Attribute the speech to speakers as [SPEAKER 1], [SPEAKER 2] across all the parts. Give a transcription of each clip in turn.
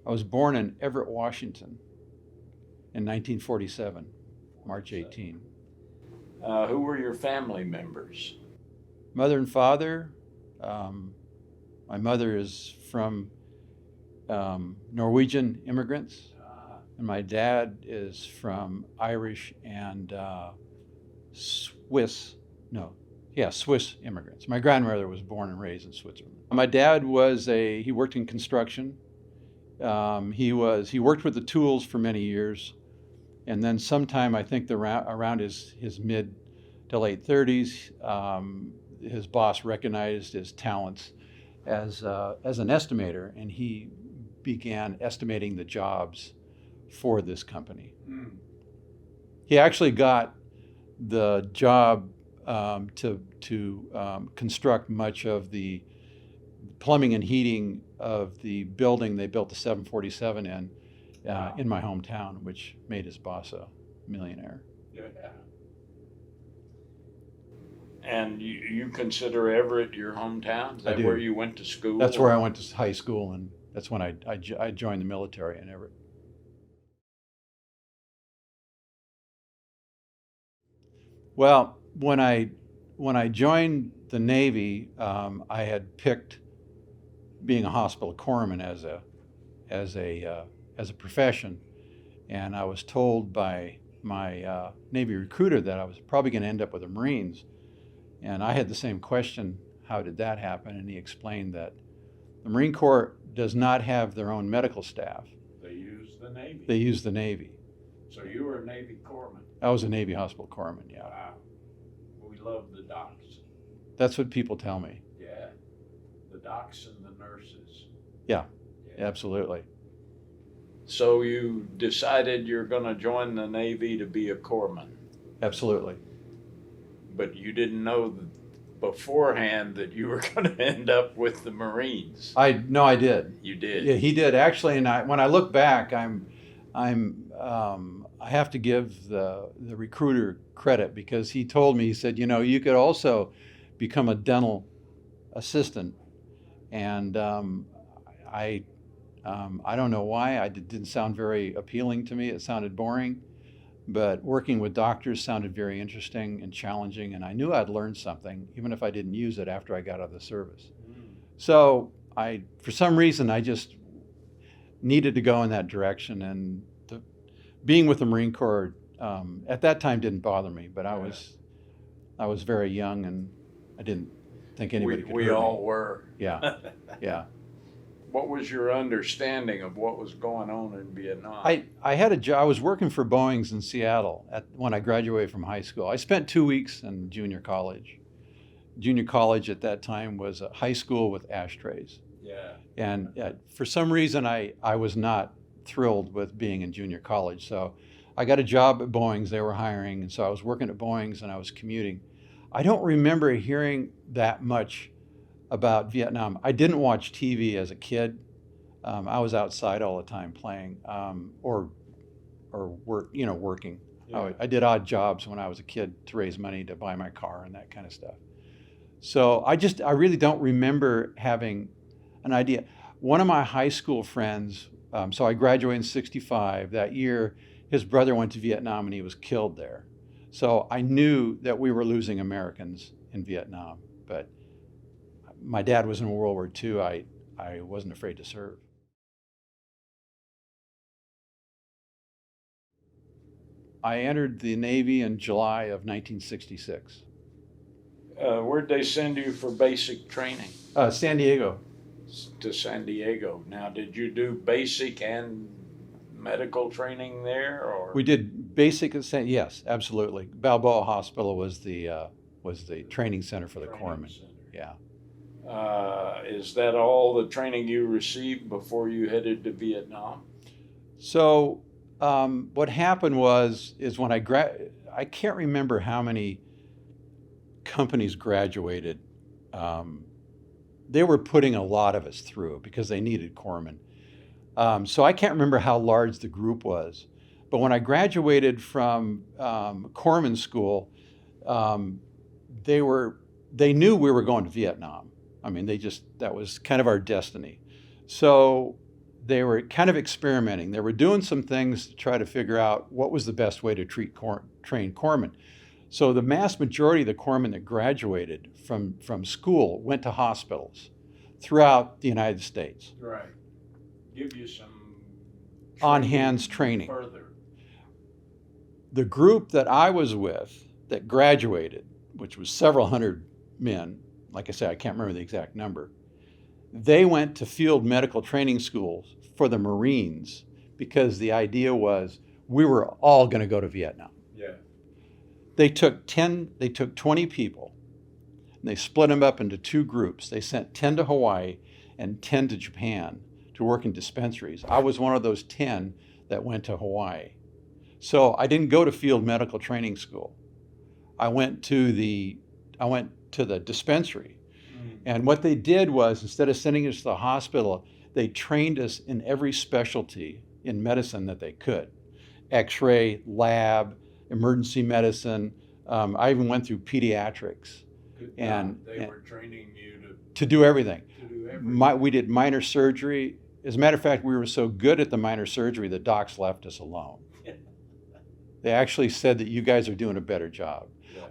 [SPEAKER 1] I was born in Everett, Washington in 1947, March 18.
[SPEAKER 2] Who were your family members?
[SPEAKER 1] Mother and father. My mother is from Norwegian immigrants, and my dad is from Irish and Swiss immigrants. My grandmother was born and raised in Switzerland. My dad he worked in construction. He worked with the tools for many years, and then sometime, I think around his mid to late 30s, his boss recognized his talents as an estimator, and he began estimating the jobs for this company. He actually got the job to construct much of the plumbing and heating of the building they built the 747 in my hometown, which made his boss a millionaire.
[SPEAKER 2] Yeah. And you consider Everett your hometown? Is that where you went to school?
[SPEAKER 1] That's where I went to high school, and that's when I joined the military in Everett. Well, when I joined the Navy, I had picked being a hospital corpsman as a profession, and I was told by my Navy recruiter that I was probably going to end up with the Marines. And I had the same question, how did that happen? And he explained that the Marine Corps does not have their own medical staff.
[SPEAKER 2] They use the Navy.
[SPEAKER 1] They use the Navy.
[SPEAKER 2] So you were a Navy corpsman?
[SPEAKER 1] I was a Navy hospital corpsman, yeah.
[SPEAKER 2] Wow. We love the docs.
[SPEAKER 1] That's what people tell me.
[SPEAKER 2] Yeah. The docs and the nurses.
[SPEAKER 1] Yeah, absolutely.
[SPEAKER 2] So you decided you're going to join the Navy to be a corpsman?
[SPEAKER 1] Absolutely.
[SPEAKER 2] But you didn't know beforehand that you were going to end up with the Marines.
[SPEAKER 1] I did.
[SPEAKER 2] You did.
[SPEAKER 1] Yeah, he did actually. And when I look back, I have to give the recruiter credit, because he told me, he said, you could also become a dental assistant, and I don't know why. It didn't sound very appealing to me. It sounded boring. But working with doctors sounded very interesting and challenging, and I knew I'd learn something, even if I didn't use it after I got out of the service. So for some reason, I just needed to go in that direction, and being with the Marine Corps at that time didn't bother me, but I was very young, and I didn't think anybody could hurt me.
[SPEAKER 2] We all were.
[SPEAKER 1] Yeah, yeah.
[SPEAKER 2] What was your understanding of what was going on in Vietnam?
[SPEAKER 1] I had a job. I was working for Boeing's in Seattle when I graduated from high school. I spent 2 weeks in junior college. Junior college at that time was a high school with ashtrays.
[SPEAKER 2] Yeah.
[SPEAKER 1] And for some reason, I was not thrilled with being in junior college. So I got a job at Boeing's. They were hiring, and so I was working at Boeing's and I was commuting. I don't remember hearing that much about Vietnam. I didn't watch TV as a kid. I was outside all the time playing or working. Yeah. I did odd jobs when I was a kid to raise money to buy my car and that kind of stuff. So I really don't remember having an idea. One of my high school friends, so I graduated in '65. That year, his brother went to Vietnam and he was killed there. So I knew that we were losing Americans in Vietnam, but my dad was in World War II. I wasn't afraid to serve. I entered the Navy in July of 1966.
[SPEAKER 2] Where'd they send you for basic training?
[SPEAKER 1] San Diego.
[SPEAKER 2] To San Diego. Now, did you do basic and medical training there, or?
[SPEAKER 1] We did basic. Yes, absolutely. Balboa Hospital was the training center for the corpsmen. Yeah.
[SPEAKER 2] Is that all the training you received before you headed to Vietnam? So
[SPEAKER 1] what happened is when I can't remember how many companies graduated. They were putting a lot of us through because they needed corpsmen. So I can't remember how large the group was. But when I graduated from corpsman school, they knew we were going to Vietnam. I mean, that was kind of our destiny. So they were kind of experimenting. They were doing some things to try to figure out what was the best way to train corpsmen. So the mass majority of the corpsmen that graduated from school went to hospitals throughout the United States.
[SPEAKER 2] Right. Give you some
[SPEAKER 1] On-hands training.
[SPEAKER 2] Further.
[SPEAKER 1] The group that I was with that graduated, which was several hundred men, like I said, I can't remember the exact number, they went to field medical training schools for the Marines because the idea was we were all going to go to Vietnam.
[SPEAKER 2] Yeah.
[SPEAKER 1] They took 20 people, and they split them up into two groups. They sent 10 to Hawaii and 10 to Japan to work in dispensaries. I was one of those 10 that went to Hawaii. So I didn't go to field medical training school. I went to the dispensary. And what they did was, instead of sending us to the hospital, they trained us in every specialty in medicine that they could. X-ray, lab, emergency medicine. I even went through pediatrics. And
[SPEAKER 2] they were training you
[SPEAKER 1] to do everything.
[SPEAKER 2] to do everything.
[SPEAKER 1] We did minor surgery. As a matter of fact, we were so good at the minor surgery, the docs left us alone. They actually said that you guys are doing a better job.
[SPEAKER 2] Yeah.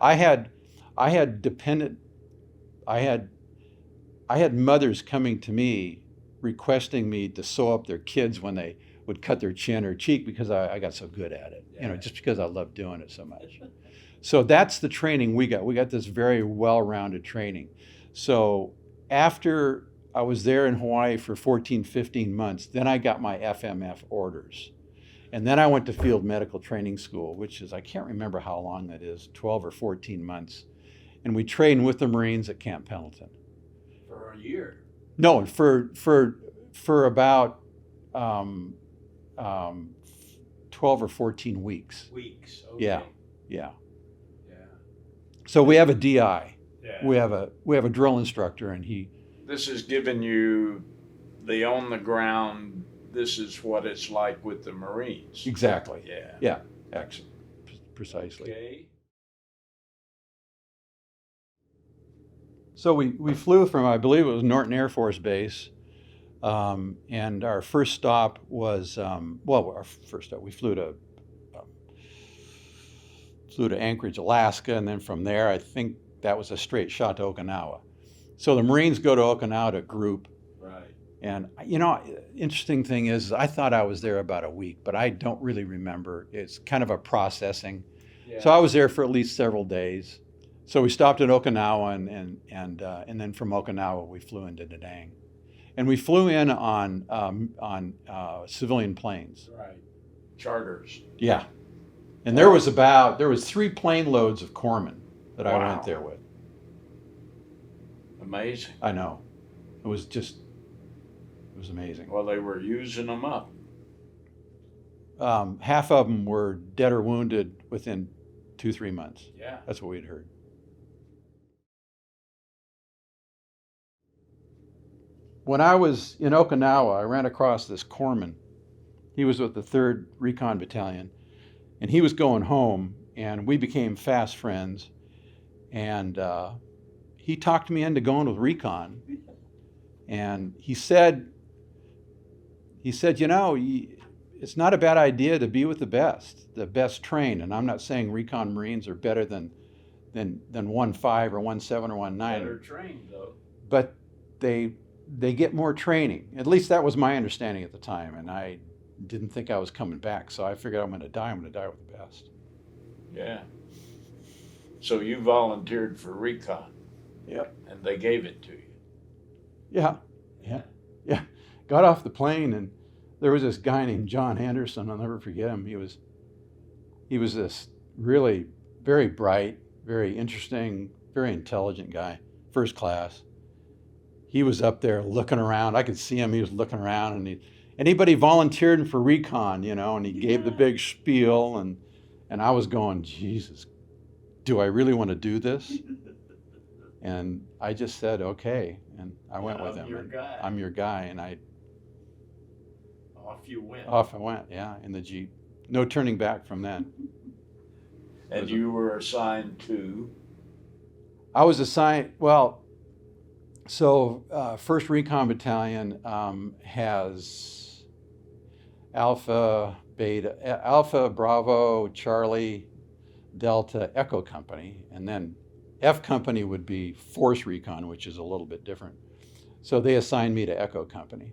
[SPEAKER 1] I had mothers coming to me requesting me to sew up their kids when they would cut their chin or cheek because I got so good at it,
[SPEAKER 2] Yeah.
[SPEAKER 1] just because I love doing it so much. So that's the training we got. We got this very well-rounded training. So after I was there in Hawaii for 14, 15 months, then I got my FMF orders. And then I went to field medical training school, which is, I can't remember how long that is, 12 or 14 months. And we trained with the Marines at Camp Pendleton.
[SPEAKER 2] For a year.
[SPEAKER 1] No, for about 12 or 14 weeks.
[SPEAKER 2] Weeks. Okay.
[SPEAKER 1] Yeah.
[SPEAKER 2] Yeah.
[SPEAKER 1] So we have a DI.
[SPEAKER 2] Yeah.
[SPEAKER 1] We have a drill instructor, and he.
[SPEAKER 2] This has given you the on the ground. This is what it's like with the Marines.
[SPEAKER 1] Exactly.
[SPEAKER 2] Yeah.
[SPEAKER 1] Yeah. Excellent. Precisely.
[SPEAKER 2] Okay.
[SPEAKER 1] So we flew from, I believe it was Norton Air Force Base, and our first stop was we flew to Anchorage, Alaska, and then from there I think that was a straight shot to Okinawa. So the Marines go to Okinawa to group,
[SPEAKER 2] Right.
[SPEAKER 1] and interesting thing is I thought I was there about a week, but I don't really remember. It's kind of a processing.
[SPEAKER 2] Yeah.
[SPEAKER 1] So I was there for at least several days. So we stopped at Okinawa, and then from Okinawa we flew into Da Nang, and we flew in on civilian planes.
[SPEAKER 2] Right. Charters.
[SPEAKER 1] Yeah, and there was 3 plane loads of corpsmen that I
[SPEAKER 2] Wow.
[SPEAKER 1] went there with.
[SPEAKER 2] Amazing.
[SPEAKER 1] I know, it was amazing.
[SPEAKER 2] Well, they were using them up.
[SPEAKER 1] Half of them were dead or wounded within 2-3 months.
[SPEAKER 2] Yeah.
[SPEAKER 1] That's what we'd heard. When I was in Okinawa, I ran across this corpsman. He was with the 3rd Recon Battalion, and he was going home, and we became fast friends. And he talked me into going with Recon. And he said, it's not a bad idea to be with the best trained. And I'm not saying Recon Marines are better than 1.5 or 1.7 or 1.9.
[SPEAKER 2] Better trained though.
[SPEAKER 1] But they get more training. At least that was my understanding at the time, and I didn't think I was coming back. So I figured I'm going to die with the best.
[SPEAKER 2] Yeah. So you volunteered for recon.
[SPEAKER 1] Yep.
[SPEAKER 2] And they gave it to you.
[SPEAKER 1] Yeah. Got off the plane, and there was this guy named John Anderson. I'll never forget him. He was this really very bright, very interesting, very intelligent guy, first class. He was up there looking around. I could see him. He was looking around, and anybody volunteered for recon, and he gave the big spiel, and I was going, Jesus, do I really want to do this? And I just said, okay, and I went with him. I'm your guy, and
[SPEAKER 2] Off you went.
[SPEAKER 1] Off I went, yeah, in the Jeep. No turning back from then.
[SPEAKER 2] And you were assigned to?
[SPEAKER 1] I was assigned, so 1st Recon Battalion has Alpha Bravo Charlie Delta Echo Company, and then F Company would be Force Recon, which is a little bit different. So they assigned me to Echo Company.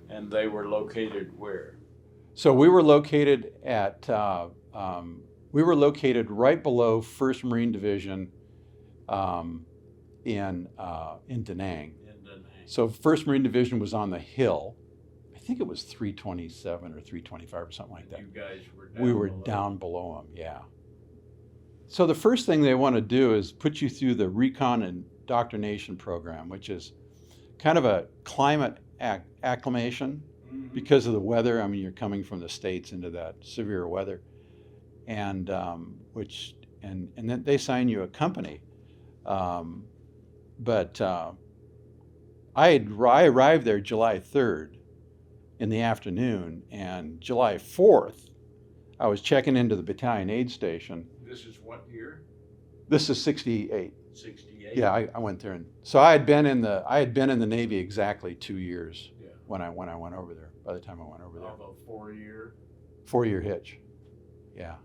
[SPEAKER 2] And they were located where?
[SPEAKER 1] So we were located right below First Marine Division in Da Nang. So First Marine Division was on the hill. I think it was 327 or 325 or something like that.
[SPEAKER 2] You guys were down
[SPEAKER 1] We were
[SPEAKER 2] below.
[SPEAKER 1] down below them, yeah. So the first thing they want to do is put you through the recon and indoctrination program, which is kind of a climate acclimation because of the weather. I mean, you're coming from the States into that severe weather, and then they assign you a company. But I arrived there July 3rd in the afternoon, and July 4th, I was checking into the battalion aid station.
[SPEAKER 2] This is what year?
[SPEAKER 1] This is 68.
[SPEAKER 2] 68?
[SPEAKER 1] Yeah, I went there, and so I had been in the Navy exactly 2 years when I went over there. By the time I went over there,
[SPEAKER 2] Of a 4-year?
[SPEAKER 1] 4-year hitch. Yeah.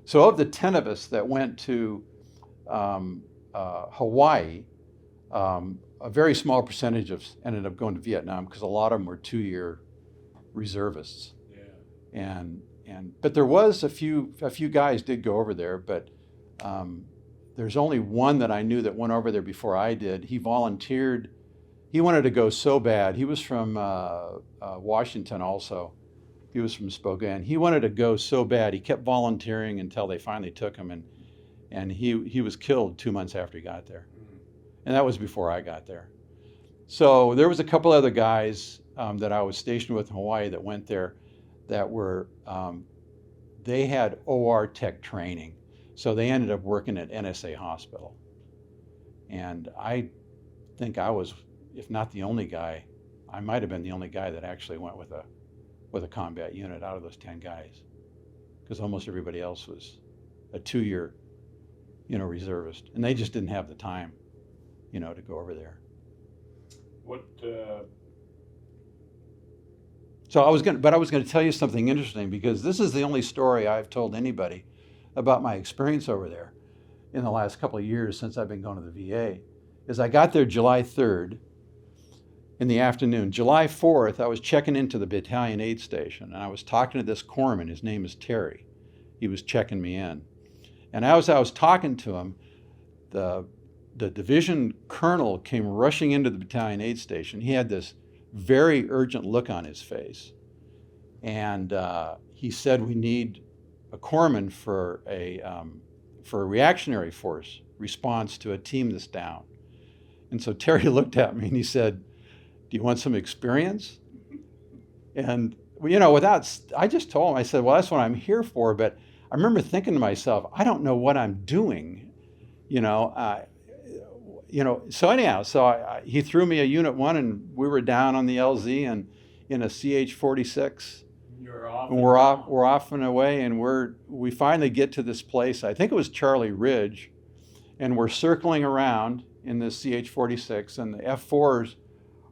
[SPEAKER 1] So of the 10 of us that went to Hawaii, a very small percentage of ended up going to Vietnam because a lot of them were 2-year reservists.
[SPEAKER 2] Yeah.
[SPEAKER 1] But there was a few guys did go over there, but there's only one that I knew that went over there before I did. He volunteered. He wanted to go so bad. He was from Washington also. He was from Spokane. He wanted to go so bad. He kept volunteering until they finally took him, and he was killed 2 months after he got there. And that was before I got there. So there was a couple other guys that I was stationed with in Hawaii that went there that were, they had OR tech training. So they ended up working at NSA Hospital. And I think I was, if not the only guy, I might have been the only guy that actually went with a combat unit out of those 10 guys. Because almost everybody else was a 2-year, reservist. And they just didn't have the time, to go over there. So I was going to tell you something interesting, because this is the only story I've told anybody about my experience over there in the last couple of years since I've been going to the VA. Is I got there July 3rd in the afternoon. July 4th, I was checking into the battalion aid station, and I was talking to this corpsman. His name is Terry. He was checking me in. And as I was talking to him, the division colonel came rushing into the battalion aid station. He had this very urgent look on his face. And he said, we need a corpsman for a reactionary force response to a team that's down. And so Terry looked at me and he said, do you want some experience? And, I just told him, I said, well, that's what I'm here for. But I remember thinking to myself, I don't know what I'm doing, So anyhow, he threw me a Unit 1, and we were down on the LZ and in a CH-46.
[SPEAKER 2] You're off.
[SPEAKER 1] And we're off and away, and we finally get to this place. I think it was Charlie Ridge, and we're circling around in this CH-46, and the F4s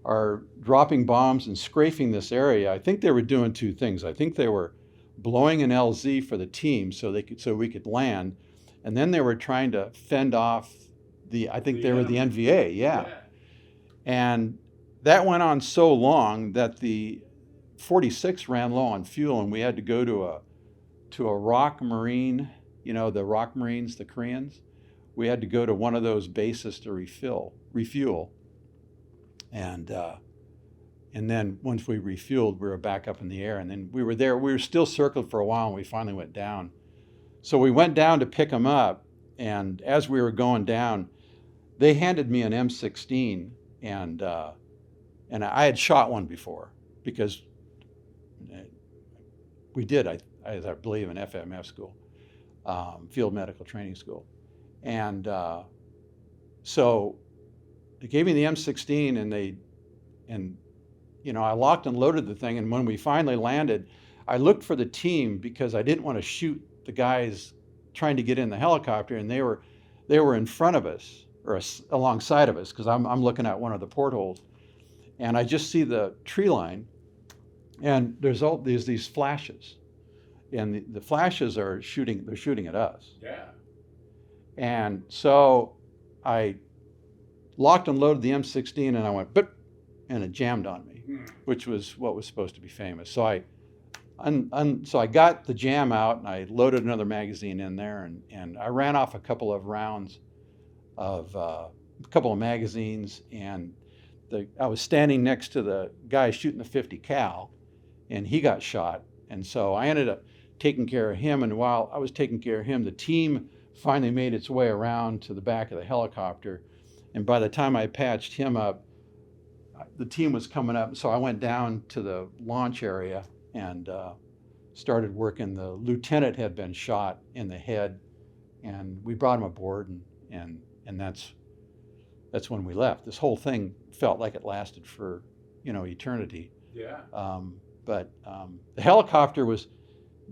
[SPEAKER 1] are dropping bombs and strafing this area. I think they were doing two things. I think they were blowing an LZ for the team so we could land, and then they were trying to fend off they were the NVA, yeah. And that went on so long that the 46 ran low on fuel, and we had to go to a Rock Marine, the Rock Marines, the Koreans. We had to go to one of those bases to refuel. And then once we refueled, we were back up in the air, and then we were there. We were still circled for a while, and we finally went down. So we went down to pick them up, and as we were going down, they handed me an M16, and I had shot one before, because we did, I believe, in FMF school, field medical training school. And so they gave me the M16, and I locked and loaded the thing. And when we finally landed, I looked for the team because I didn't want to shoot the guys trying to get in the helicopter, and they were in front of us or alongside of us, because I'm looking at one of the portholes. and I just see the tree line, and there's these flashes, and the flashes are shooting. They're shooting at us.
[SPEAKER 2] Yeah.
[SPEAKER 1] And so I locked and loaded the M16, and I went, but, and it jammed on me, which was what was supposed to be famous. So I got the jam out, and I loaded another magazine in there, and I ran off a couple of rounds of a couple of magazines, and I was standing next to the guy shooting the 50 cal, and he got shot. And so I ended up taking care of him, and while I was taking care of him, the team finally made its way around to the back of the helicopter, and by the time I patched him up, the team was coming up. So I went down to the launch area and started working. The lieutenant had been shot in the head, and we brought him aboard, and that's when we left. This whole thing felt like it lasted for, eternity.
[SPEAKER 2] Yeah.
[SPEAKER 1] But the helicopter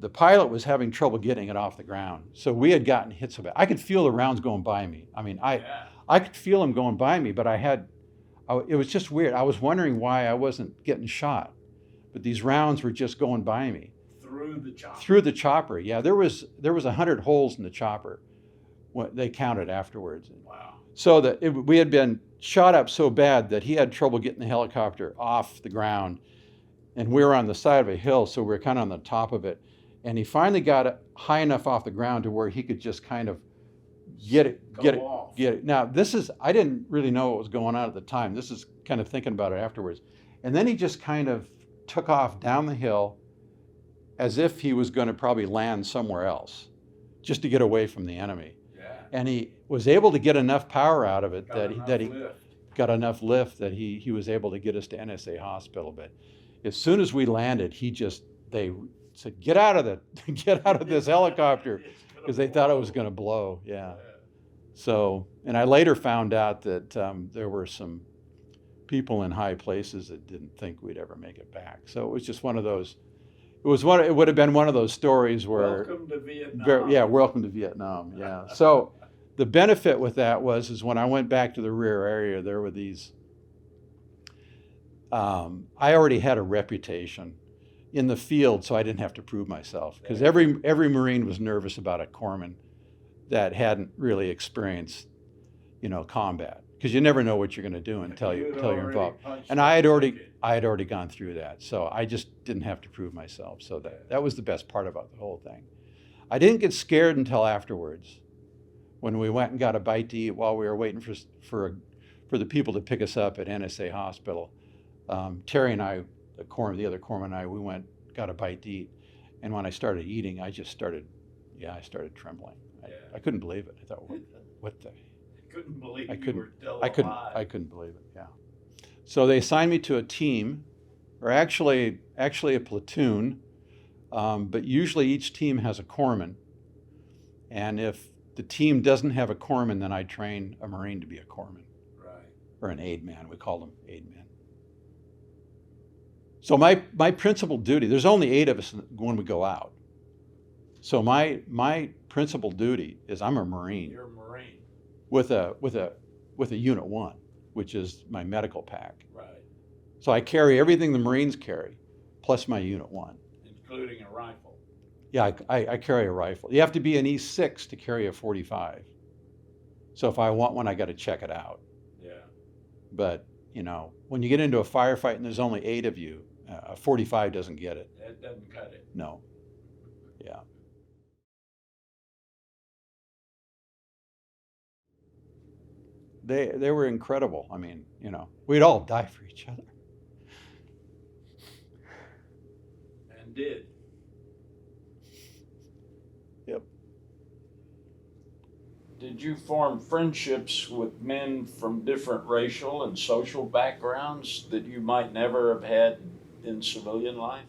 [SPEAKER 1] the pilot was having trouble getting it off the ground. So we had gotten hit so bad. I could feel the rounds going by me. I mean, I could feel them going by me, but it was just weird. I was wondering why I wasn't getting shot, but these rounds were just going by me. Through the chopper, yeah. There was 100 holes in the chopper. They counted afterwards.
[SPEAKER 2] Wow.
[SPEAKER 1] So we had been shot up so bad that he had trouble getting the helicopter off the ground, and we were on the side of a hill, so we were kind of on the top of it. And he finally got it high enough off the ground to where he could just kind of get it. Now, I didn't really know what was going on at the time. This is kind of thinking about it afterwards. And then he just kind of took off down the hill as if he was going to probably land somewhere else, just to get away from the enemy.
[SPEAKER 2] Yeah.
[SPEAKER 1] And he was able to get enough power out of it that he
[SPEAKER 2] lift.
[SPEAKER 1] got enough lift that he was able to get us to NSA Hospital. But as soon as we landed, they said, get out of this helicopter, because they thought it was going to blow. Yeah. So, and I later found out that there were some people in high places that didn't think we'd ever make it back. So it was just one of those. It would have been one of those stories where.
[SPEAKER 2] Welcome to Vietnam.
[SPEAKER 1] Welcome to Vietnam. Yeah. So the benefit with that is when I went back to the rear area, there were these. I already had a reputation in the field, so I didn't have to prove myself, because every Marine was nervous about a corpsman that hadn't really experienced, combat, because you never know what you're going to do until you're involved. And I had already gone through that, so I just didn't have to prove myself. So that was the best part about the whole thing. I didn't get scared until afterwards, when we went and got a bite to eat while we were waiting for the people to pick us up at NSA Hospital. Terry and I, the other corpsman and I, we got a bite to eat, and when I started eating, I started trembling. I couldn't believe it. I thought, what the?
[SPEAKER 2] Couldn't believe you were still alive.
[SPEAKER 1] I couldn't believe it. Yeah. So they assigned me to a team, or actually a platoon, but usually each team has a corpsman, and if the team doesn't have a corpsman, then I train a Marine to be a corpsman.
[SPEAKER 2] Right.
[SPEAKER 1] Or an aid man. We call them aid men. So my principal duty, there's only 8 of us when we go out. So my principal duty is I'm a Marine.
[SPEAKER 2] You're a Marine.
[SPEAKER 1] With a Unit 1, which is my medical pack.
[SPEAKER 2] Right.
[SPEAKER 1] So I carry everything the Marines carry, plus my Unit 1.
[SPEAKER 2] Including a rifle.
[SPEAKER 1] Yeah, I carry a rifle. You have to be an E6 to carry a .45. So if I want one, I got to check it out.
[SPEAKER 2] Yeah.
[SPEAKER 1] But, when you get into a firefight and there's only 8 of you, a .45 doesn't get it.
[SPEAKER 2] That doesn't cut it.
[SPEAKER 1] No. Yeah. They were incredible. I mean, we'd all die for each other.
[SPEAKER 2] And did.
[SPEAKER 1] Yep.
[SPEAKER 2] Did you form friendships with men from different racial and social backgrounds that you might never have had in civilian life?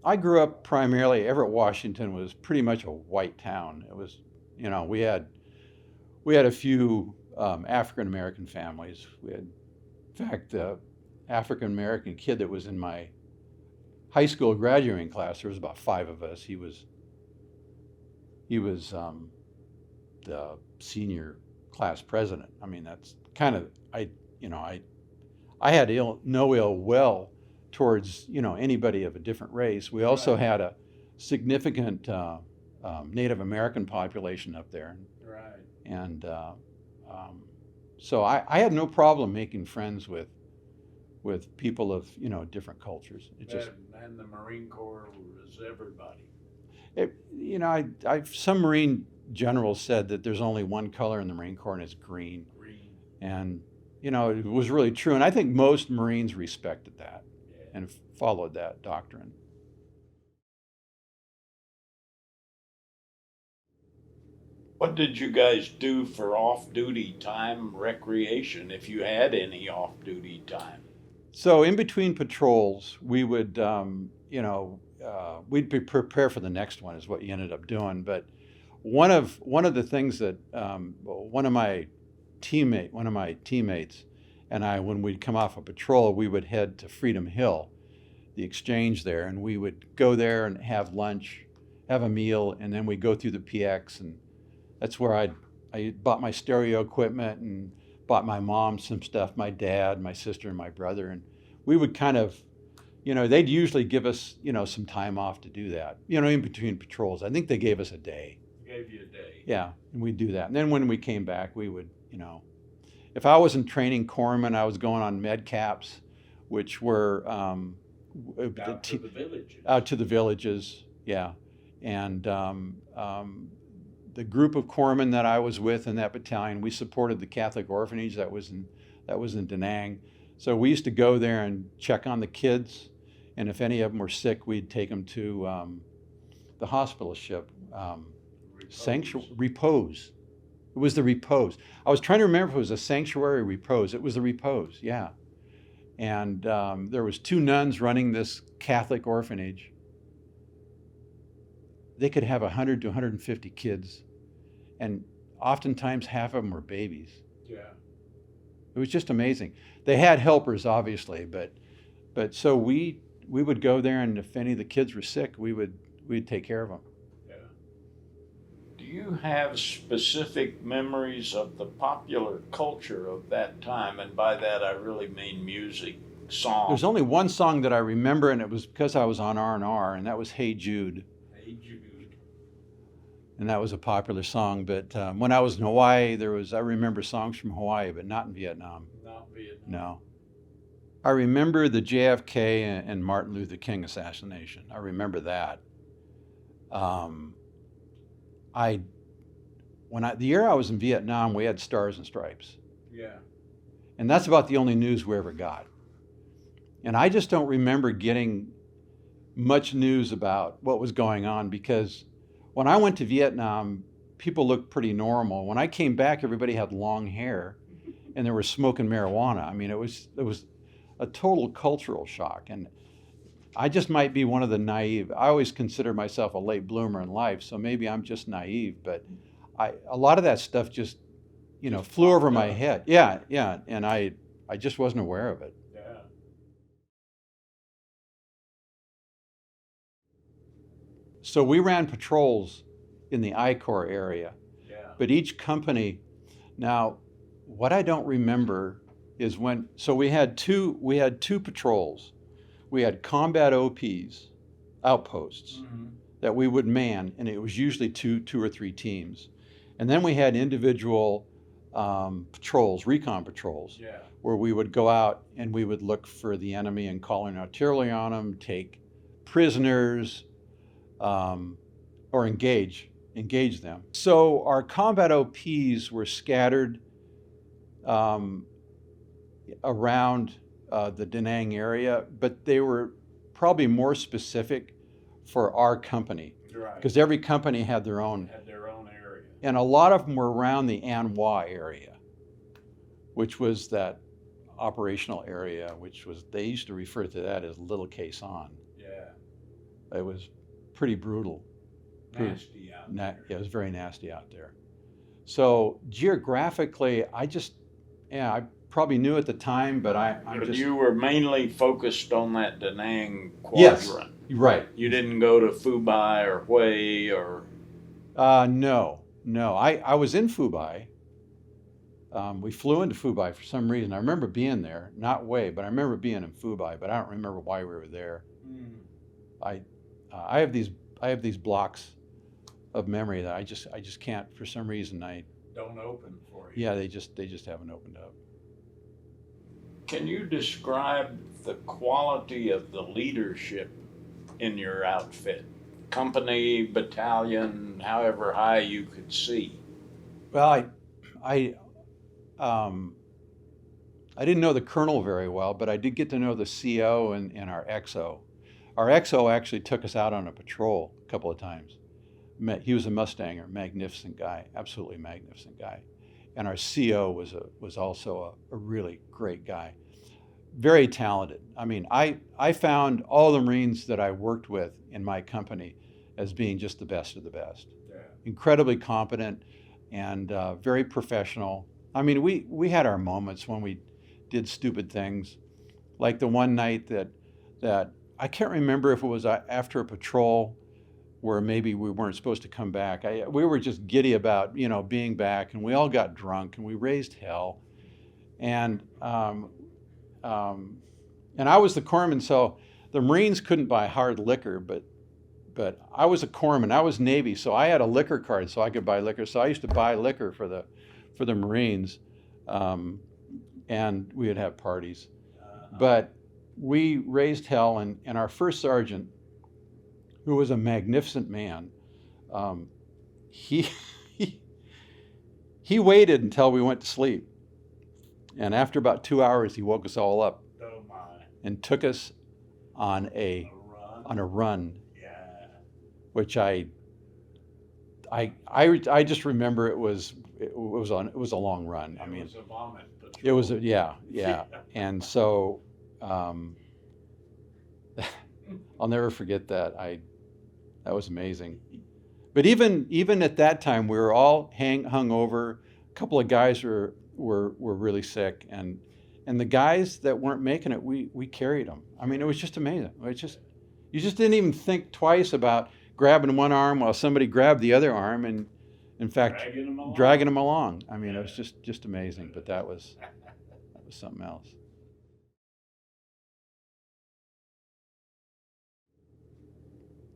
[SPEAKER 1] I grew up primarily, Everett, Washington was pretty much a white town. It was, we had a few African-American families. We had, in fact, the African-American kid that was in my high school graduating class, there was about 5 of us. He was the senior class president. I mean, that's kind of, I I had no ill will towards anybody of a different race. We also had a significant Native American population up there,
[SPEAKER 2] Right.
[SPEAKER 1] and so I had no problem making friends with people of different cultures. It just
[SPEAKER 2] And the Marine Corps was everybody.
[SPEAKER 1] some Marine generals said that there's only one color in the Marine Corps and it's green,
[SPEAKER 2] Green.
[SPEAKER 1] and it was really true. And I think most Marines respected that
[SPEAKER 2] Yeah.
[SPEAKER 1] and followed that doctrine.
[SPEAKER 2] What did you guys do for off-duty time recreation, if you had any off-duty time?
[SPEAKER 1] So in between patrols, we would, we'd prepare for the next one is what you ended up doing. But one of the things that one of my teammates and I, when we'd come off a patrol, we would head to Freedom Hill, the exchange there, and we would go there and have lunch, have a meal, and then we'd go through the PX, and that's where I bought my stereo equipment and bought my mom some stuff, my dad, my sister, and my brother, and we would kind of, they'd usually give us, some time off to do that, in between patrols. I think they gave us a day.
[SPEAKER 2] Gave you a day.
[SPEAKER 1] Yeah, and we'd do that. And then when we came back, we would, if I wasn't training corpsmen, I was going on med caps, which were
[SPEAKER 2] Out to the villages.
[SPEAKER 1] out to the villages, yeah. And the group of corpsmen that I was with in that battalion, we supported the Catholic orphanage that was in Da Nang. So we used to go there and check on the kids, and if any of them were sick, we'd take them to the hospital ship, Repose. It was the Repose. I was trying to remember if it was a sanctuary or Repose. It was the Repose, yeah. And there was 2 nuns running this Catholic orphanage. They could have 100 to 150 kids, and oftentimes half of them were babies.
[SPEAKER 2] Yeah.
[SPEAKER 1] It was just amazing. They had helpers, obviously, but so we would go there, and if any of the kids were sick, we'd take care of them.
[SPEAKER 2] Yeah. Do you have specific memories of the popular culture of that time? And by that, I really mean music, song.
[SPEAKER 1] There's only one song that I remember, and it was because I was on R&R, and that was Hey Jude.
[SPEAKER 2] Hey Jude.
[SPEAKER 1] And that was a popular song. But when I was in Hawaii, I remember songs from Hawaii, but not in Vietnam.
[SPEAKER 2] Not Vietnam.
[SPEAKER 1] No. I remember the JFK and Martin Luther King assassination. I remember that. The year I was in Vietnam, we had Stars and Stripes.
[SPEAKER 2] Yeah.
[SPEAKER 1] And that's about the only news we ever got. And I just don't remember getting much news about what was going on, because when I went to Vietnam, people looked pretty normal. When I came back, everybody had long hair and they were smoking marijuana. I mean, it was a total cultural shock. And I just might be one of the naive. I always consider myself a late bloomer in life, so maybe I'm just naive, but a lot of that stuff just flew over my head. Yeah, and I just wasn't aware of it.
[SPEAKER 2] Yeah.
[SPEAKER 1] So we ran patrols in the I-Corps area,
[SPEAKER 2] Yeah.
[SPEAKER 1] but each company, now what I don't remember is so we had two patrols. We had combat OPs, outposts,
[SPEAKER 2] Mm-hmm.
[SPEAKER 1] that we would man, and it was usually two or three teams. And then we had individual patrols, recon patrols,
[SPEAKER 2] Yeah.
[SPEAKER 1] where we would go out and we would look for the enemy and call in artillery on them, take prisoners, or engage them. So our combat OPs were scattered around the Da Nang area, but they were probably more specific for our company,
[SPEAKER 2] Right.
[SPEAKER 1] because every company had their own.
[SPEAKER 2] Had their own area.
[SPEAKER 1] And a lot of them were around the An Hoa area, which was that operational area, they used to refer to that as Little Khe Sanh.
[SPEAKER 2] Yeah.
[SPEAKER 1] It was pretty brutal.
[SPEAKER 2] Nasty out there.
[SPEAKER 1] It was very nasty out there. So geographically, I probably knew at the time, but
[SPEAKER 2] But you were mainly focused on that Da Nang
[SPEAKER 1] Yes.
[SPEAKER 2] quadrant.
[SPEAKER 1] Right.
[SPEAKER 2] You didn't go to Phu Bai or Hue or.
[SPEAKER 1] No. I was in Phu Bai. We flew into Fubai for some reason. I remember being there, not way, but I remember being in Fubai, but I don't remember why we were there.
[SPEAKER 2] Mm.
[SPEAKER 1] I, I have these blocks of memory that I just can't, for some reason.
[SPEAKER 2] Don't open for you.
[SPEAKER 1] Yeah, they just haven't opened up.
[SPEAKER 2] Can you describe the quality of the leadership in your outfit? Company, battalion, however high you could see.
[SPEAKER 1] Well, I didn't know the colonel very well, but I did get to know the CO and our XO. Our XO actually took us out on a patrol a couple of times. He was a Mustanger, magnificent guy, absolutely magnificent guy. And our CO was also a really great guy, very talented. I mean, I found all the Marines that I worked with in my company as being just the best of the best.
[SPEAKER 2] Yeah.
[SPEAKER 1] Incredibly competent and very professional. I mean, we had our moments when we did stupid things, like the one night that I can't remember if it was after a patrol where maybe we weren't supposed to come back. We were just giddy about being back, and we all got drunk and we raised hell, and I was the corpsman, so the Marines couldn't buy hard liquor, but I was a corpsman. I was Navy, so I had a liquor card, so I could buy liquor. So I used to buy liquor for the Marines, and we would have parties. But we raised hell, and our first sergeant, who was a magnificent man, he he waited until we went to sleep, and after about 2 hours, he woke us all up and took us on a run.
[SPEAKER 2] Yeah.
[SPEAKER 1] Which I just remember it was a long run. I mean,
[SPEAKER 2] it was a vomit patrol.
[SPEAKER 1] it was yeah. And so I'll never forget that. That was amazing. But even at that time, we were all hung over. A couple of guys were really sick, and the guys that weren't making it, we carried them. I mean, it was just amazing. You just didn't even think twice about grabbing one arm while somebody grabbed the other arm, and in fact, dragging them along. I mean, it was just amazing. But that was something else.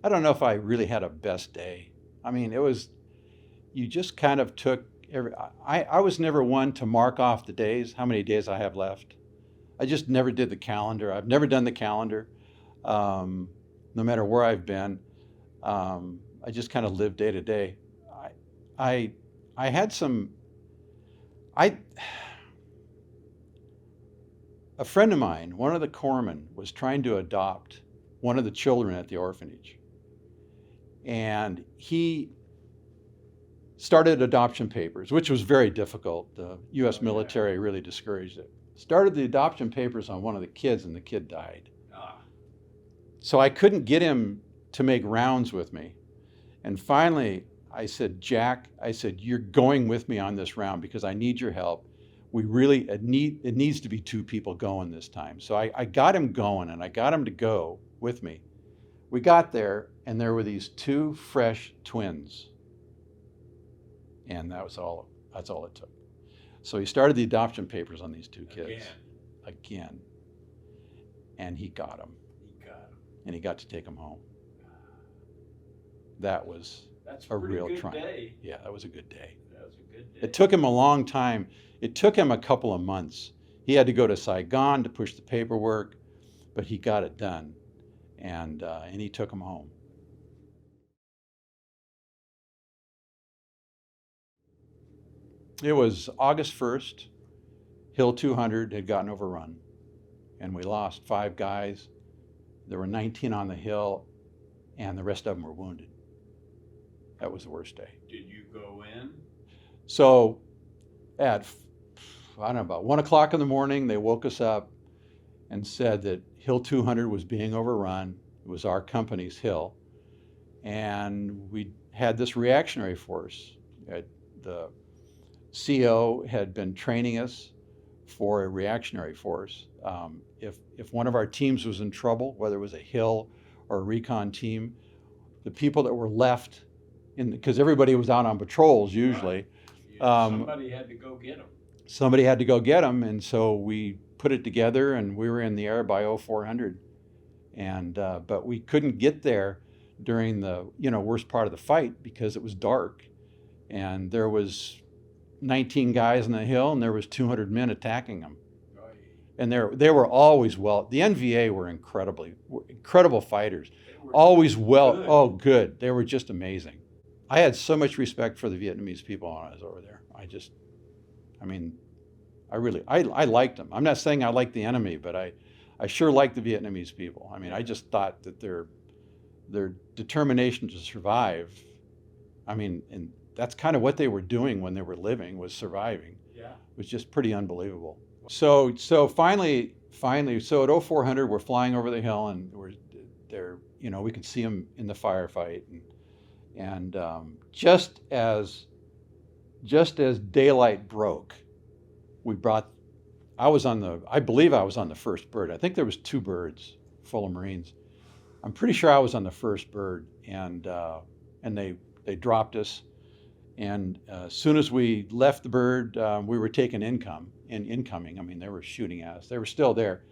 [SPEAKER 1] I don't know if I really had a best day. I mean, you just kind of took I was never one to mark off the days, how many days I have left. I just never did the calendar. I've never done the calendar, no matter where I've been. I just kind of lived day to day. I had a friend of mine, one of the corpsmen, was trying to adopt one of the children at the orphanage. And he started adoption papers, which was very difficult. The U.S. military really discouraged it. Started the adoption papers on one of the kids, and the kid died. So I couldn't get him to make rounds with me. And finally, I said, Jack, you're going with me on this round because I need your help. It needs to be two people going this time. So I got him going, and I got him to go with me. We got there, and there were these two fresh twins. And that's all it took. So he started the adoption papers on these two kids. Again. And he got them. And he got to take them home. That's a real triumph.
[SPEAKER 2] Day.
[SPEAKER 1] Yeah, that was a good day.
[SPEAKER 2] That was a good day.
[SPEAKER 1] It took him a long time. It took him a couple of months. He had to go to Saigon to push the paperwork, but he got it done. And he took them home. It was August 1st. Hill 200 had gotten overrun, and we lost 5 guys. There were 19 on the hill, and the rest of them were wounded. That was the worst day.
[SPEAKER 2] Did you go in?
[SPEAKER 1] So at, I don't know, about 1 o'clock in the morning, they woke us up and said that Hill 200 was being overrun. It was our company's hill. And we had this reactionary force. The CO had been training us for a reactionary force. If one of our teams was in trouble, whether it was a hill or a recon team, the people that were left, because everybody was out on patrols usually.
[SPEAKER 2] Right. Somebody had to go get them.
[SPEAKER 1] somebody had to go get them, and so we put it together, and we were in the air by 0400. And but we couldn't get there during the worst part of the fight because it was dark, and there was 19 guys on the hill, and there was 200 men attacking them. And they were always the NVA were incredible fighters, always
[SPEAKER 2] good.
[SPEAKER 1] Oh, good. They were just amazing. I had so much respect for the Vietnamese people when I was over there. I mean, I liked them. I'm not saying I liked the enemy, but I sure liked the Vietnamese people. I mean, I just thought that their determination to survive, I mean, and that's kind of what they were doing when they were living, was surviving.
[SPEAKER 2] Yeah.
[SPEAKER 1] It was just pretty unbelievable. So finally, so at 0400, we're flying over the hill, and we're there. We could see them in the firefight, and just as daylight broke, I believe I was on the first bird. I think there was 2 birds full of Marines. I'm pretty sure I was on the first bird, and they dropped us. And as soon as we left the bird, we were taken incoming. I mean, they were shooting at us. They were still there.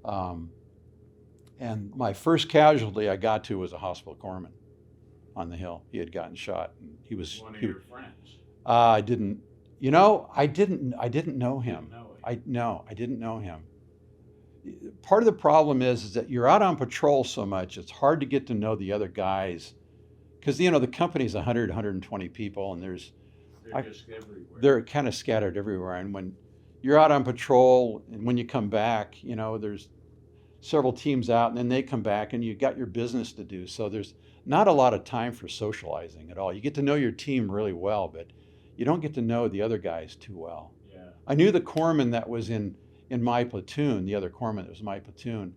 [SPEAKER 1] And my first casualty I got to was a hospital corpsman on the hill. He had gotten shot. And he was
[SPEAKER 2] one of your friends.
[SPEAKER 1] I didn't know him.
[SPEAKER 2] I didn't know him.
[SPEAKER 1] I didn't know him. Part of the problem is that you're out on patrol so much, it's hard to get to know the other guys. Because, the company's 100, 120 people, and
[SPEAKER 2] They're just everywhere.
[SPEAKER 1] they're kind of scattered everywhere. And when you're out on patrol, and when you come back, there's several teams out, and then they come back, and you got your business to do. So there's not a lot of time for socializing at all. You get to know your team really well, but you don't get to know the other guys too well.
[SPEAKER 2] Yeah.
[SPEAKER 1] I knew the corpsman that was in my platoon, the other corpsman that was my platoon,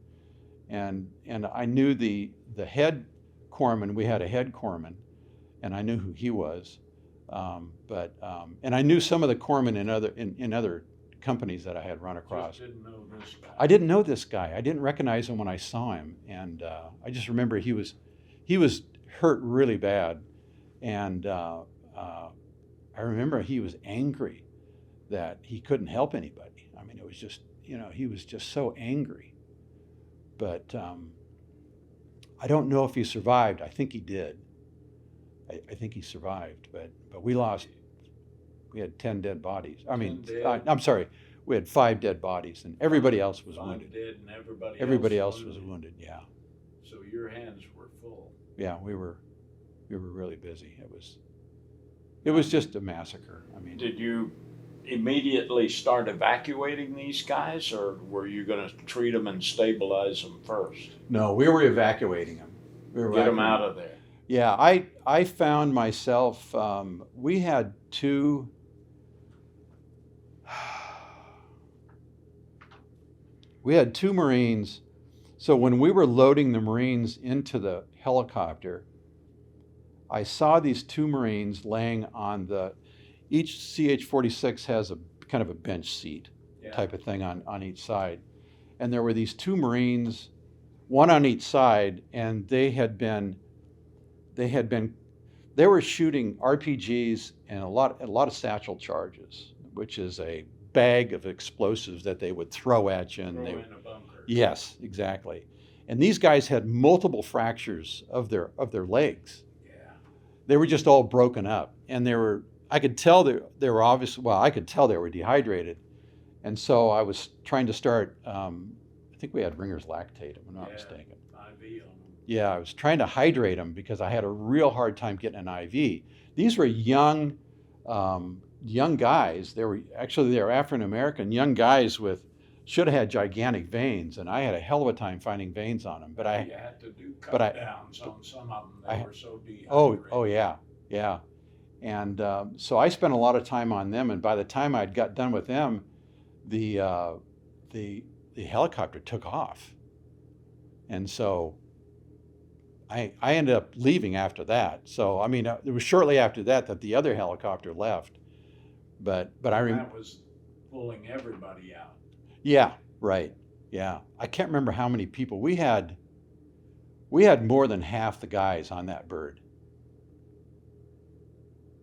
[SPEAKER 1] and I knew the head corpsman. We had a head corpsman, and I knew who he was. And I knew some of the corpsmen in other companies that I had run across.
[SPEAKER 2] Just didn't know this guy.
[SPEAKER 1] I didn't know this guy. I didn't recognize him when I saw him, and I just remember he was hurt really bad, and I remember he was angry that he couldn't help anybody. I mean, it was just he was just so angry. But I don't know if he survived. I think he did. I think he survived, but we had 10 dead bodies. I'm sorry, we had 5 dead bodies, and everybody else was
[SPEAKER 2] 5
[SPEAKER 1] wounded.
[SPEAKER 2] dead and
[SPEAKER 1] Everybody else was wounded. Yeah.
[SPEAKER 2] So your hands were full.
[SPEAKER 1] Yeah, we were really busy. It was just a massacre. I mean,
[SPEAKER 2] Did you immediately start evacuating these guys, or were you going to treat them and stabilize them first?
[SPEAKER 1] no, we were evacuating them.
[SPEAKER 2] Get them out of there.
[SPEAKER 1] Yeah, I found myself. We had 2. We had 2 Marines. So when we were loading the Marines into the helicopter, I saw these 2 Marines laying on each CH-46 has a kind of a bench seat type of thing on each side. And there were these 2 Marines, one on each side, and they were shooting RPGs and a lot of satchel charges, which is a bag of explosives that they would throw at you. And
[SPEAKER 2] Throw in a bunker.
[SPEAKER 1] Yes, exactly. And these guys had multiple fractures of their legs.
[SPEAKER 2] Yeah.
[SPEAKER 1] They were just all broken up, and I could tell they were obviously, well, I could tell they were dehydrated. And so I was trying to start, I think we had Ringer's lactate, if I'm not mistaken.
[SPEAKER 2] IV on them.
[SPEAKER 1] Yeah, I was trying to hydrate them because I had a real hard time getting an IV. These were young guys. They were African American young guys should have had gigantic veins, and I had a hell of a time finding veins on them. But
[SPEAKER 2] You had to do cut downs on some of them. They were so dehydrated.
[SPEAKER 1] Oh yeah. And so I spent a lot of time on them, and by the time I'd got done with them, the helicopter took off. And so I ended up leaving after that. So, I mean, it was shortly after that the other helicopter left. But I remember.
[SPEAKER 2] That was pulling everybody out.
[SPEAKER 1] Yeah, right. Yeah. I can't remember how many people. We had more than half the guys on that bird.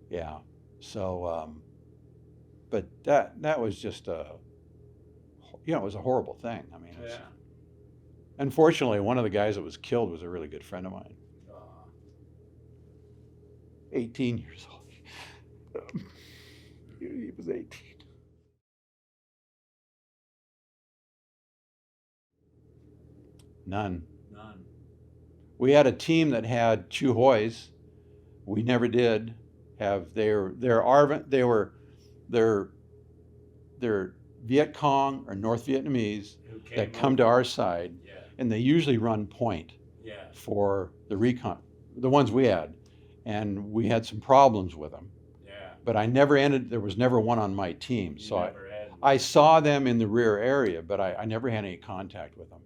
[SPEAKER 1] Yeah. So, but that was just it was a horrible thing. I mean,
[SPEAKER 2] Yeah.
[SPEAKER 1] unfortunately, one of the guys that was killed was a really good friend of mine. 18 years old. He was 18. None.
[SPEAKER 2] None.
[SPEAKER 1] We had a team that had Chu Hois. We never did have they're Viet Cong or North Vietnamese that come to our side,
[SPEAKER 2] Yeah.
[SPEAKER 1] and they usually run point
[SPEAKER 2] Yeah.
[SPEAKER 1] for the recon, the ones we had, and we had some problems with them.
[SPEAKER 2] Yeah.
[SPEAKER 1] But there was never one on my team, so
[SPEAKER 2] never had.
[SPEAKER 1] I saw them in the rear area, but I never had any contact with them.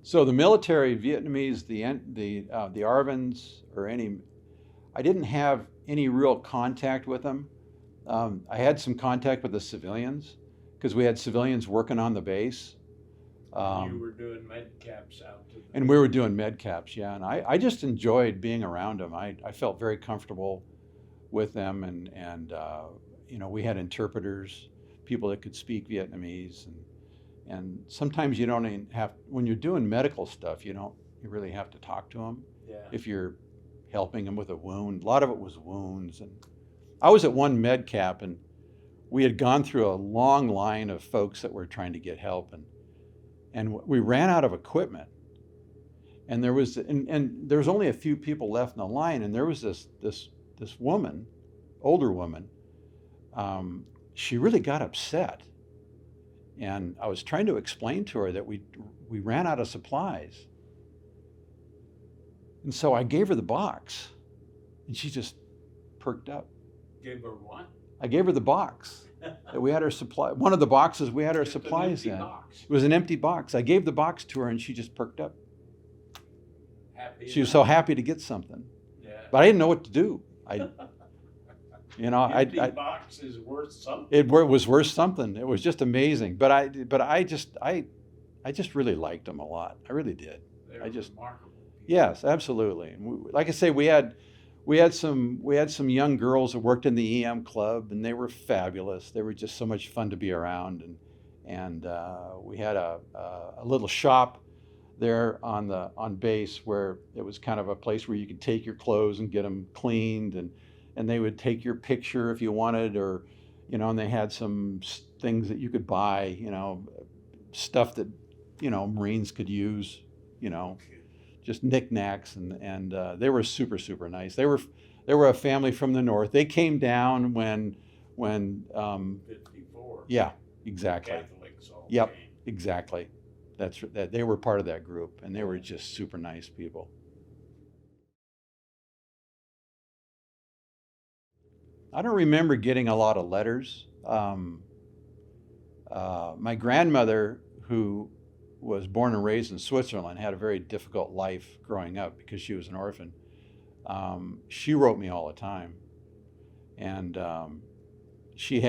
[SPEAKER 1] So the military, Vietnamese, the ARVNs or any, I didn't have any real contact with them. I had some contact with the civilians because we had civilians working on the base.
[SPEAKER 2] You were doing med caps out to
[SPEAKER 1] and we were doing med caps, yeah. And I just enjoyed being around them. I felt very comfortable with them, and we had interpreters, people that could speak Vietnamese, and sometimes you don't even have, when you're doing medical stuff, you really have to talk to them.
[SPEAKER 2] Yeah.
[SPEAKER 1] If you're helping them with a wound. A lot of it was wounds. And I was at one med cap, and we had gone through a long line of folks that were trying to get help, and we ran out of equipment. And there was only a few people left in the line, and there was this woman, older woman. She really got upset. And I was trying to explain to her that we ran out of supplies. And so I gave her the box, and she just perked up.
[SPEAKER 2] Gave her what?
[SPEAKER 1] I gave her the box that we had our supply. One of the boxes we had our supplies in.
[SPEAKER 2] Box.
[SPEAKER 1] It was an empty box. I gave the box to her, and she just perked up.
[SPEAKER 2] Happy
[SPEAKER 1] She was so happy to get something.
[SPEAKER 2] Yeah.
[SPEAKER 1] But I didn't know what to do.
[SPEAKER 2] Empty box is worth something.
[SPEAKER 1] It was worth something. It was just amazing. But I just really liked them a lot. I really did.
[SPEAKER 2] They're remarkable.
[SPEAKER 1] Yes, absolutely. And like I say, we had some young girls that worked in the EM club, and they were fabulous. They were just so much fun to be around, and we had a little shop there on base where it was kind of a place where you could take your clothes and get them cleaned, and they would take your picture if you wanted, or and they had some things that you could buy, stuff that Marines could use, just knickknacks, and they were super, super nice. They were a family from the north. They came down when
[SPEAKER 2] 54.
[SPEAKER 1] Yeah, exactly.
[SPEAKER 2] Catholics all
[SPEAKER 1] Yep,
[SPEAKER 2] came.
[SPEAKER 1] exactly. That they were part of that group, and they were just super nice people. I don't remember getting a lot of letters. My grandmother, who was born and raised in Switzerland, had a very difficult life growing up because she was an orphan. She wrote me all the time, and she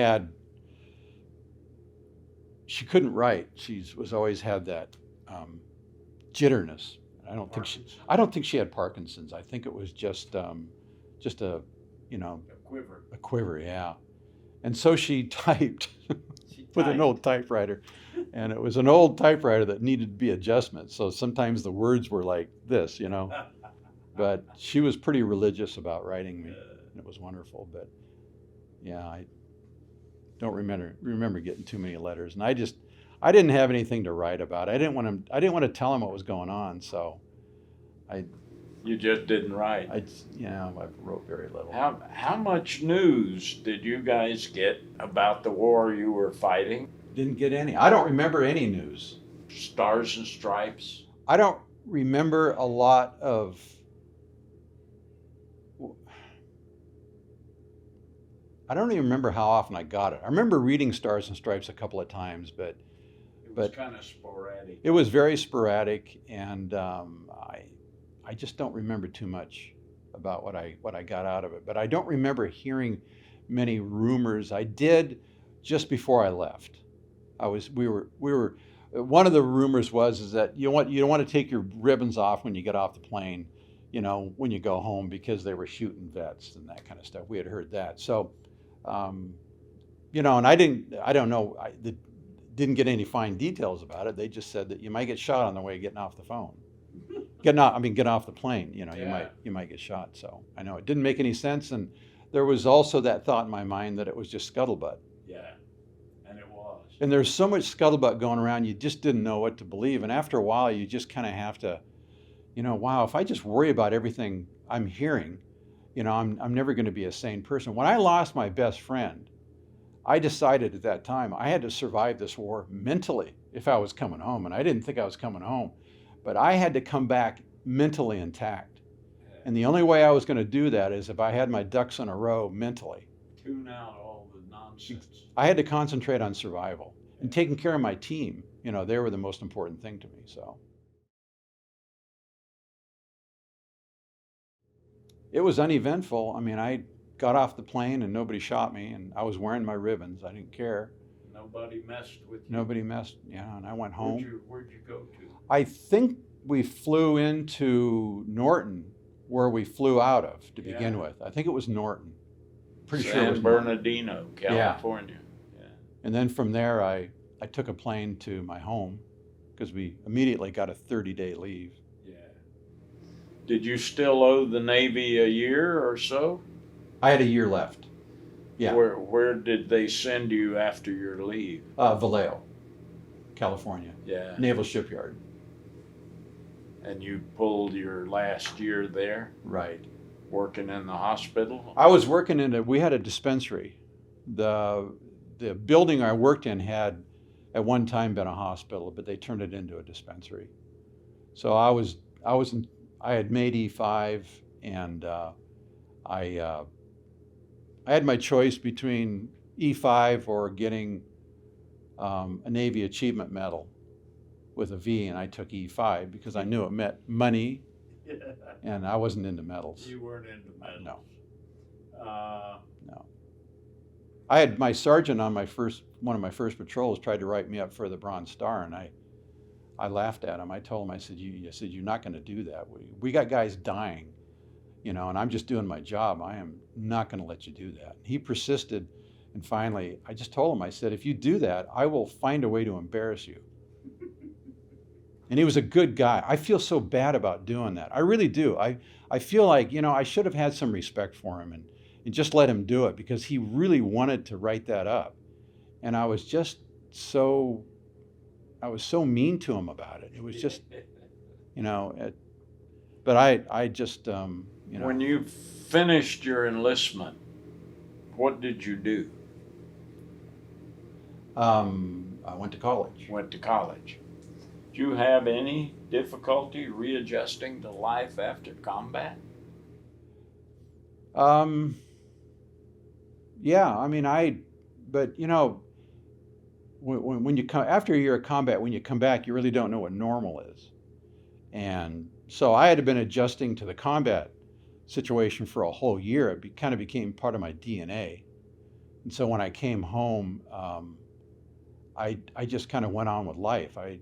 [SPEAKER 1] couldn't write. She was always had that jitterness. I don't think she had Parkinson's. I think it was just a
[SPEAKER 2] quiver.
[SPEAKER 1] A quiver, yeah. And so she typed with an old typewriter, and it was an old typewriter that needed to be adjustment. So sometimes the words were like this, But she was pretty religious about writing me, and it was wonderful. But yeah, I don't remember getting too many letters, and I didn't have anything to write about. I didn't want to tell them what was going on, so
[SPEAKER 2] You just didn't write.
[SPEAKER 1] I wrote very little.
[SPEAKER 2] How much news did you guys get about the war you were fighting?
[SPEAKER 1] Didn't get any. I don't remember any news.
[SPEAKER 2] Stars and Stripes?
[SPEAKER 1] I don't remember a lot of. I don't even remember how often I got it. I remember reading Stars and Stripes a couple of times, but
[SPEAKER 2] It was kind of sporadic.
[SPEAKER 1] It was very sporadic, and I just don't remember too much about what I got out of it. But I don't remember hearing many rumors. I did just before I left. We were. One of the rumors is that you don't want to take your ribbons off when you get off the plane, when you go home because they were shooting vets and that kind of stuff. We had heard that. So, um, and I don't know, didn't get any fine details about it. They just said that you might get shot on the way getting off the phone. Get off the plane,
[SPEAKER 2] Yeah.
[SPEAKER 1] you might get shot. So I know it didn't make any sense. And there was also that thought in my mind that it was just scuttlebutt.
[SPEAKER 2] Yeah. And it was.
[SPEAKER 1] And there's so much scuttlebutt going around, you just didn't know what to believe. And after a while, you just kind of have to, wow, if I just worry about everything I'm hearing, I'm never going to be a sane person. When I lost my best friend, I decided at that time I had to survive this war mentally if I was coming home. And I didn't think I was coming home, but I had to come back mentally intact. And the only way I was going to do that is if I had my ducks in a row mentally.
[SPEAKER 2] Tune out all the nonsense.
[SPEAKER 1] I had to concentrate on survival and taking care of my team. They were the most important thing to me. So it was uneventful. I mean, I got off the plane and nobody shot me, and I was wearing my ribbons. I didn't care.
[SPEAKER 2] Nobody messed with you.
[SPEAKER 1] Nobody messed. Yeah, and I went home.
[SPEAKER 2] Where'd you go to?
[SPEAKER 1] I think we flew into Norton, where we flew out of to begin with. I think it was Norton. Pretty sure it was
[SPEAKER 2] San Bernardino, California. Yeah.
[SPEAKER 1] And then from there, I took a plane to my home because we immediately got a 30-day leave.
[SPEAKER 2] Yeah. Did you still owe the Navy a year or so?
[SPEAKER 1] I had a year left. Yeah.
[SPEAKER 2] Where did they send you after your leave?
[SPEAKER 1] Vallejo, California.
[SPEAKER 2] Yeah.
[SPEAKER 1] Naval Shipyard.
[SPEAKER 2] And you pulled your last year there?
[SPEAKER 1] Right.
[SPEAKER 2] Working in the hospital?
[SPEAKER 1] I was working we had a dispensary. The building I worked in had at one time been a hospital, but they turned it into a dispensary. So I had made E5, and I had my choice between E5 or getting a Navy Achievement Medal with a V, and I took E5 because I knew it meant money, and I wasn't into medals.
[SPEAKER 2] You weren't into medals?
[SPEAKER 1] No.
[SPEAKER 2] No.
[SPEAKER 1] I had my sergeant on one of my first patrols tried to write me up for the Bronze Star, and I laughed at him. I told him, I said, you're not going to do that. We got guys dying, and I'm just doing my job. I am not going to let you do that. He persisted, and finally, I just told him, I said, if you do that, I will find a way to embarrass you. And he was a good guy. I feel so bad about doing that. I really do. I feel like, I should have had some respect for him and just let him do it, because he really wanted to write that up. And I was so mean to him about it. It was just, but I just,
[SPEAKER 2] When you finished your enlistment, what did you do?
[SPEAKER 1] I went to college.
[SPEAKER 2] Went to college. Did you have any difficulty readjusting to life after combat?
[SPEAKER 1] Yeah, I mean, but when you come after a year of combat, when you come back, you really don't know what normal is. And so I had been adjusting to the combat situation for a whole year. It kind of became part of my DNA. And so when I came home, I just kind of went on with life. I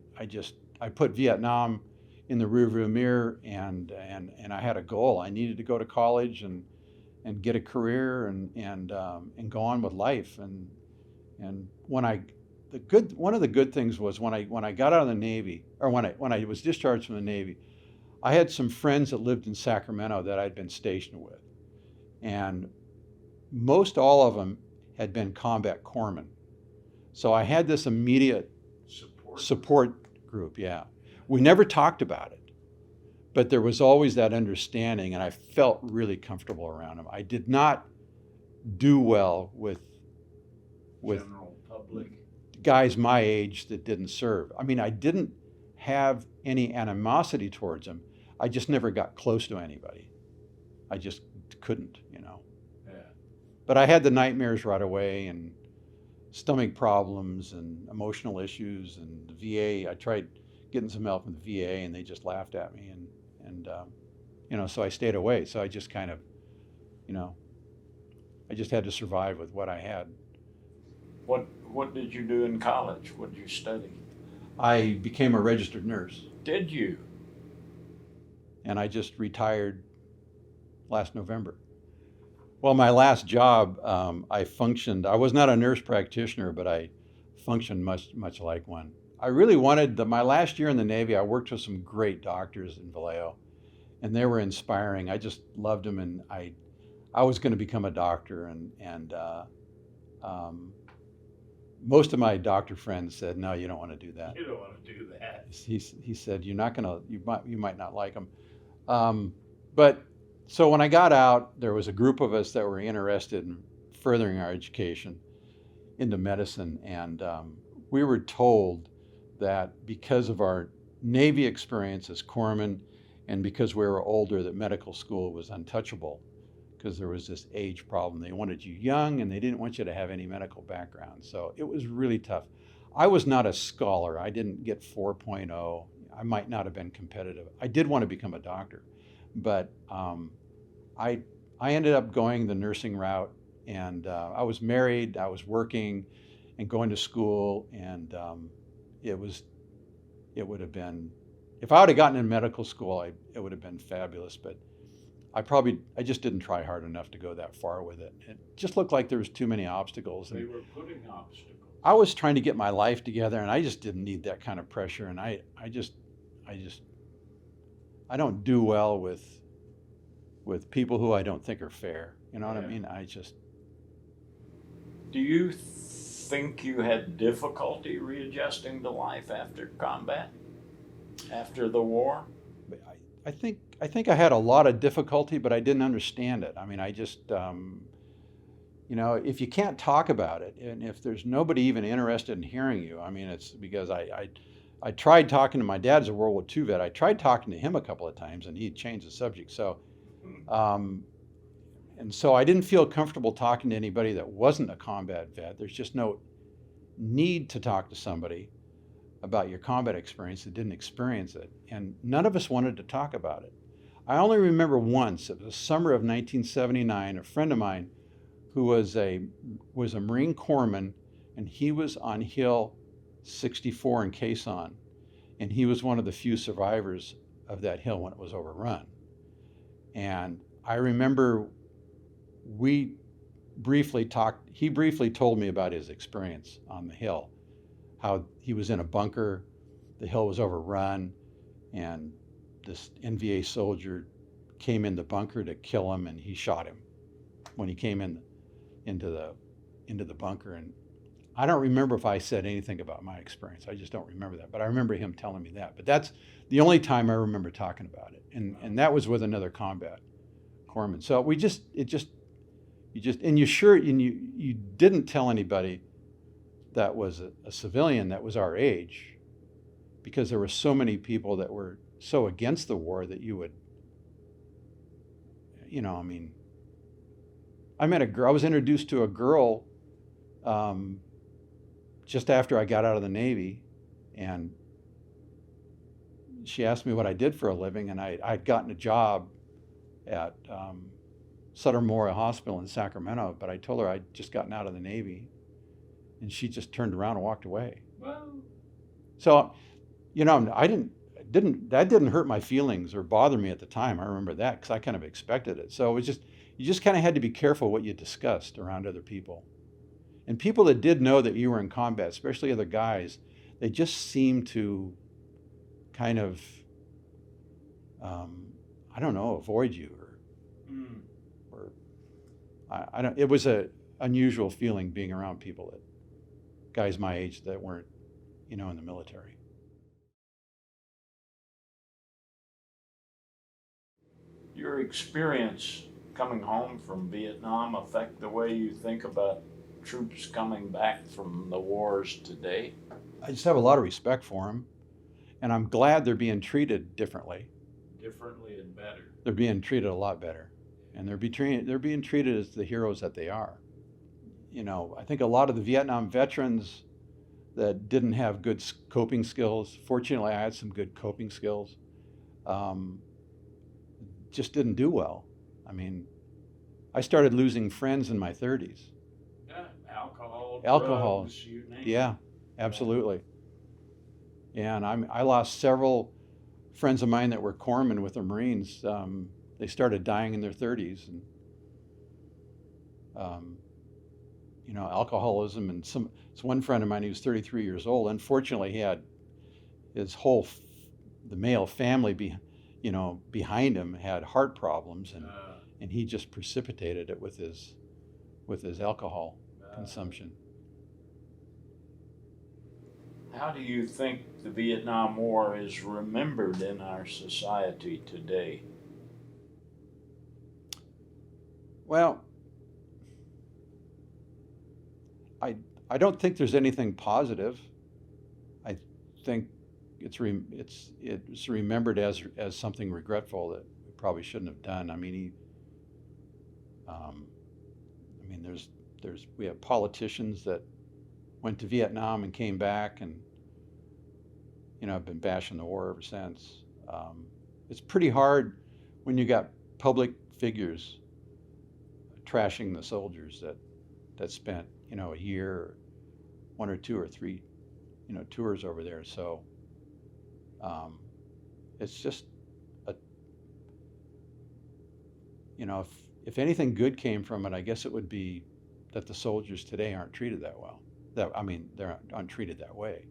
[SPEAKER 1] put Vietnam in the rearview mirror, and I had a goal. I needed to go to college and get a career and go on with life. And one of the good things was when I got out of the Navy, or when I was discharged from the Navy, I had some friends that lived in Sacramento that I'd been stationed with, and most all of them had been combat corpsmen. So I had this immediate support group. Yeah, we never talked about it, but there was always that understanding, and I felt really comfortable around them. I did not do well with
[SPEAKER 2] General public
[SPEAKER 1] guys my age that didn't serve. I mean, I didn't have any animosity towards them. I just never got close to anybody. I just couldn't.
[SPEAKER 2] Yeah.
[SPEAKER 1] But I had the nightmares right away, and stomach problems and emotional issues, and the VA. I tried getting some help from the VA, and they just laughed at me, and so I stayed away. So I just kind of, I just had to survive with what I had.
[SPEAKER 2] What did you do in college? What did you study?
[SPEAKER 1] I became a registered nurse.
[SPEAKER 2] Did you?
[SPEAKER 1] and I just retired last November. Well, my last job, I functioned. I was not a nurse practitioner, but I functioned much like one. I really wanted my last year in the Navy. I worked with some great doctors in Vallejo, and they were inspiring. I just loved them, and I was going to become a doctor, and um, most of my doctor friends said, "No, you don't want to do that."
[SPEAKER 2] You don't want to do that.
[SPEAKER 1] He said, "You're not gonna. You might not like them." But so when I got out, there was a group of us that were interested in furthering our education into medicine, and we were told that because of our Navy experience as corpsmen, and because we were older, that medical school was untouchable because there was this age problem. They wanted you young, and they didn't want you to have any medical background. So it was really tough. I was not a scholar. I didn't get 4.0. I might not have been competitive. I did want to become a doctor, but I ended up going the nursing route, and I was married. I was working and going to school, and it would have been, if I would have gotten in medical school, it would have been fabulous. But I just didn't try hard enough to go that far with it. It just looked like there was too many obstacles.
[SPEAKER 2] They were putting obstacles.
[SPEAKER 1] I was trying to get my life together, and I just didn't need that kind of pressure. And I don't do well with people who I don't think are fair. You know what I mean?
[SPEAKER 2] Do you think you had difficulty readjusting to life after combat, after the war?
[SPEAKER 1] I think I had a lot of difficulty, but I didn't understand it. I mean, I just, if you can't talk about it, and if there's nobody even interested in hearing you, I mean, it's because I tried talking to my dad's a World War II vet. I tried talking to him a couple of times, and he changed the subject. So, and so I didn't feel comfortable talking to anybody that wasn't a combat vet. There's just no need to talk to somebody about your combat experience that didn't experience it. And none of us wanted to talk about it. I only remember once, it was the summer of 1979, a friend of mine who was a Marine corpsman, and he was on Hill 64 in Quezon, and he was one of the few survivors of that hill when it was overrun. And I remember he briefly told me about his experience on the hill, how he was in a bunker, the hill was overrun, and this NVA soldier came in the bunker to kill him, and he shot him when he came into the bunker. And I don't remember if I said anything about my experience. I just don't remember that. But I remember him telling me that. But that's the only time I remember talking about it. And that was with another combat corpsman. So you didn't tell anybody that was a civilian that was our age, because there were so many people that were so against the war that you would, I mean, I met a girl, I was introduced to a girl just after I got out of the Navy, and she asked me what I did for a living, and I'd gotten a job at Sutter Memorial Hospital in Sacramento, but I told her I'd just gotten out of the Navy, and she just turned around and walked away.
[SPEAKER 2] Well,
[SPEAKER 1] so, that didn't hurt my feelings or bother me at the time. I remember that because I kind of expected it. So it was you just kind of had to be careful what you discussed around other people. And people that did know that you were in combat, especially other guys, they just seemed to kind of, avoid you or I don't. It was a unusual feeling being around people guys my age that weren't, in the military.
[SPEAKER 2] your experience coming home from Vietnam affect the way you think about troops coming back from the wars today?
[SPEAKER 1] I just have a lot of respect for them, and I'm glad they're being treated differently.
[SPEAKER 2] Differently and better.
[SPEAKER 1] They're being treated a lot better, and they're being treated as the heroes that they are. I think a lot of the Vietnam veterans that didn't have good coping skills, fortunately I had some good coping skills, just didn't do well. I mean, I started losing friends in my 30s.
[SPEAKER 2] Yeah, alcohol, drugs, you name it.
[SPEAKER 1] Yeah, absolutely. And I lost several friends of mine that were corpsmen with the Marines, they started dying in their 30s, and um, alcoholism, and it's one friend of mine who was 33 years old. Unfortunately, he had his the male family behind him had heart problems, and he just precipitated it with his alcohol consumption.
[SPEAKER 2] How do you think the Vietnam War is remembered in our society today?
[SPEAKER 1] Well, I don't think there's anything positive. I think it's remembered as something regretful that we probably shouldn't have done. I mean, we have politicians that went to Vietnam and came back, and I've been bashing the war ever since. It's pretty hard when you got public figures trashing the soldiers that spent a year, one or two or three tours over there. So it's just if anything good came from it, I guess it would be that the soldiers today aren't treated that well. They're not treated that way.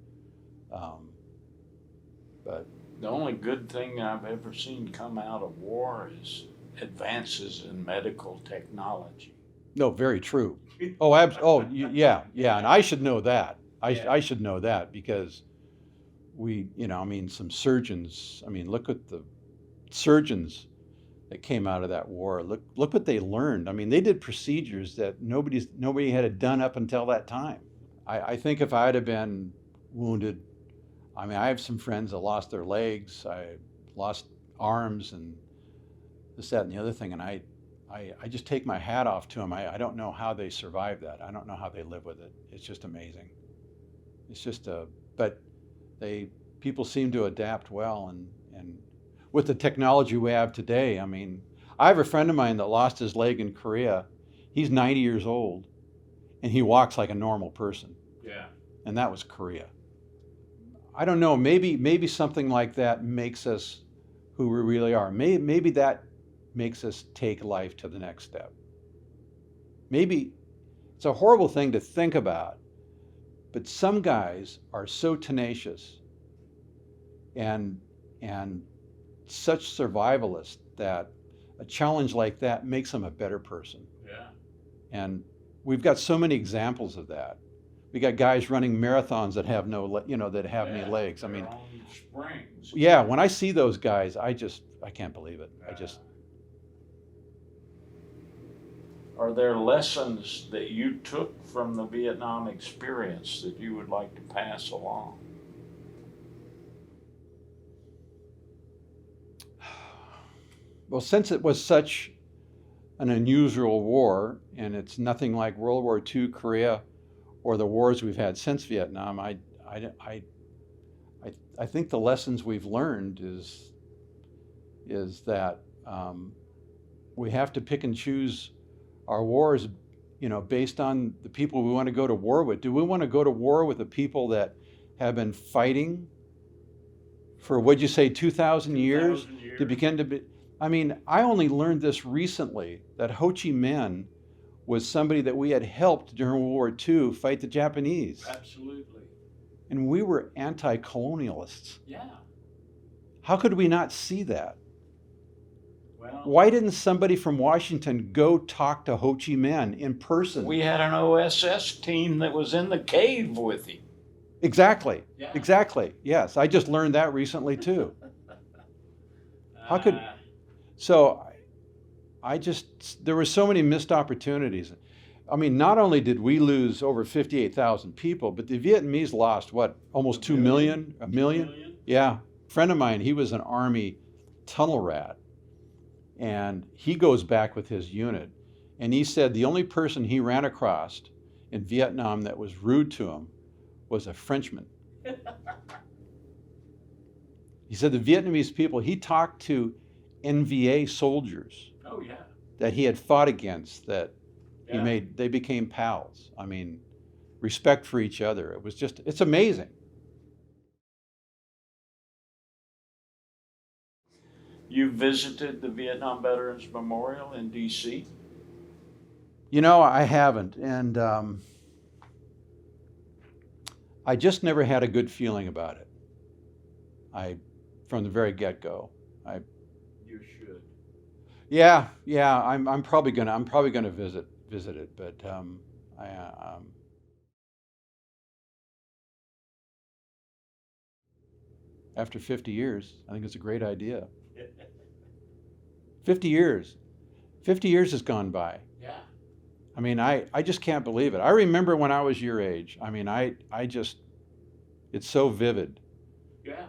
[SPEAKER 1] But
[SPEAKER 2] the only good thing I've ever seen come out of war is advances in medical technology.
[SPEAKER 1] No, very true. Yeah, and I should know that. I should know that because some surgeons. Look at the surgeons that came out of that war. Look what they learned. They did procedures that nobody had done up until that time. I think if I'd have been wounded, I have some friends that lost their legs, I lost arms, and this, that, and the other thing, and I just take my hat off to them. I don't know how they survive that. I don't know how they live with it. It's just amazing. It's just but people seem to adapt well, and with the technology we have today, I have a friend of mine that lost his leg in Korea. He's 90 years old, and he walks like a normal person.
[SPEAKER 2] Yeah.
[SPEAKER 1] And that was Korea. I don't know, maybe something like that makes us who we really are. Maybe that makes us take life to the next step. Maybe it's a horrible thing to think about, but some guys are so tenacious and such survivalists that a challenge like that makes them a better person.
[SPEAKER 2] Yeah.
[SPEAKER 1] And we've got so many examples of that. We got guys running marathons that have any legs.
[SPEAKER 2] Their own springs.
[SPEAKER 1] Yeah, when I see those guys, I can't believe it.
[SPEAKER 2] Are there lessons that you took from the Vietnam experience that you would like to pass along?
[SPEAKER 1] Well, since it was such an unusual war, and it's nothing like World War II, Korea, or the wars we've had since Vietnam, I think the lessons we've learned is that we have to pick and choose our wars, based on the people we want to go to war with. Do we want to go to war with the people that have been fighting for, what'd you say, 2,000 years to begin to be? I only learned this recently, that Ho Chi Minh was somebody that we had helped during World War II fight the Japanese.
[SPEAKER 2] Absolutely.
[SPEAKER 1] And we were anti-colonialists.
[SPEAKER 2] Yeah.
[SPEAKER 1] How could we not see that?
[SPEAKER 2] Well,
[SPEAKER 1] why didn't somebody from Washington go talk to Ho Chi Minh in person?
[SPEAKER 2] We had an OSS team that was in the cave with him.
[SPEAKER 1] Exactly.
[SPEAKER 2] Yeah.
[SPEAKER 1] Exactly. Yes, I just learned that recently too. How could? So, there were so many missed opportunities. Not only did we lose over 58,000 people, but the Vietnamese lost what? Almost 2 million? A million? Yeah. A friend of mine, he was an Army tunnel rat. And he goes back with his unit, and he said the only person he ran across in Vietnam that was rude to him was a Frenchman. He said the Vietnamese people, he talked to NVA soldiers.
[SPEAKER 2] Oh, yeah.
[SPEAKER 1] That he had fought against, that
[SPEAKER 2] Yeah.
[SPEAKER 1] they became pals. Respect for each other. It's amazing.
[SPEAKER 2] You visited the Vietnam Veterans Memorial in D.C.?
[SPEAKER 1] You know, I haven't, and I just never had a good feeling about it. I, from the very get-go. I,
[SPEAKER 2] You should.
[SPEAKER 1] yeah, I'm probably gonna visit it, but I, after 50 years, I think it's a great idea. 50 years, 50 years has gone by.
[SPEAKER 2] Yeah.
[SPEAKER 1] I mean, I just can't believe it. I remember when I was your age. I mean, I just, it's so vivid.
[SPEAKER 2] Yeah.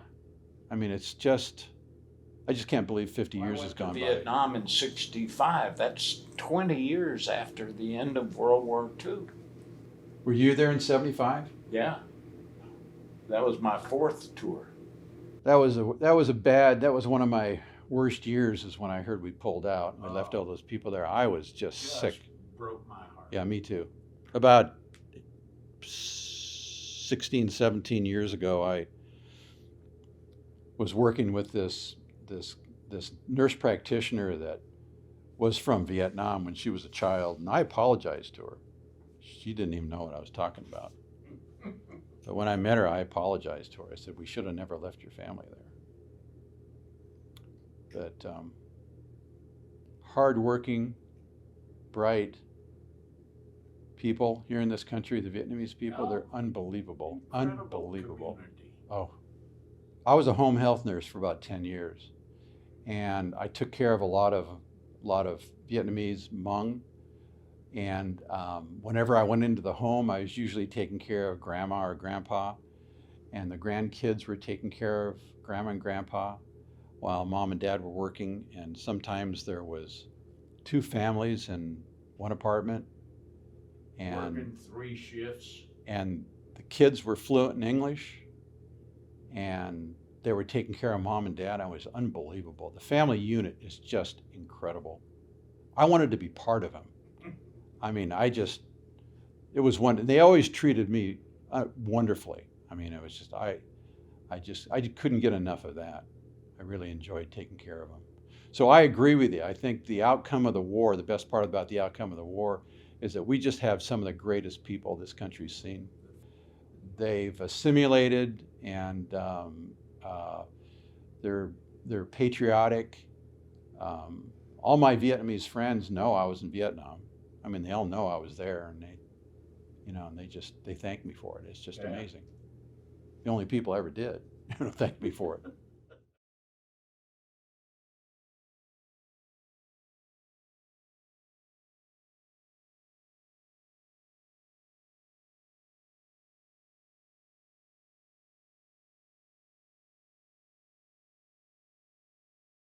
[SPEAKER 1] I mean, it's just, I just can't believe 50
[SPEAKER 2] Well,
[SPEAKER 1] years
[SPEAKER 2] I
[SPEAKER 1] has
[SPEAKER 2] went to
[SPEAKER 1] gone by.
[SPEAKER 2] Vietnam in '65. That's 20 years after the end of World War II.
[SPEAKER 1] Were you there in 75?
[SPEAKER 2] Yeah. That was my fourth tour.
[SPEAKER 1] That was one of my worst years is when I heard we pulled out. We left all those people there. I was just sick.
[SPEAKER 2] Broke my heart.
[SPEAKER 1] Yeah, me too. About 16, 17 years ago, I was working with this nurse practitioner that was from Vietnam when she was a child, and I apologized to her. She didn't even know what I was talking about. But when I met her, I apologized to her. I said, we should have never left your family there. But hardworking, bright people here in this country, the Vietnamese people, they're unbelievable.
[SPEAKER 2] Incredible
[SPEAKER 1] Unbelievable.
[SPEAKER 2] community.
[SPEAKER 1] Oh, I was a home health nurse for about 10 years, and I took care of a lot of Vietnamese Hmong. And whenever I went into the home, I was usually taking care of grandma or grandpa, and the grandkids were taking care of grandma and grandpa while mom and dad were working. And sometimes there was two families in one apartment, and
[SPEAKER 2] Working 3 shifts.
[SPEAKER 1] and the kids were fluent in English, and they were taking care of mom and dad. It was unbelievable. The family unit is just incredible. I wanted to be part of them. I mean, it was one. They always treated me wonderfully. I mean, it was just I couldn't get enough of that. I really enjoyed taking care of them. So I agree with you. I think the outcome of the war, the best part about the outcome of the war, is that we just have some of the greatest people this country's seen. They've assimilated, and they're patriotic. All my Vietnamese friends know I was in Vietnam. I mean, they all know I was there, and they thank me for it. It's just amazing. The only people I ever did, thank me for it.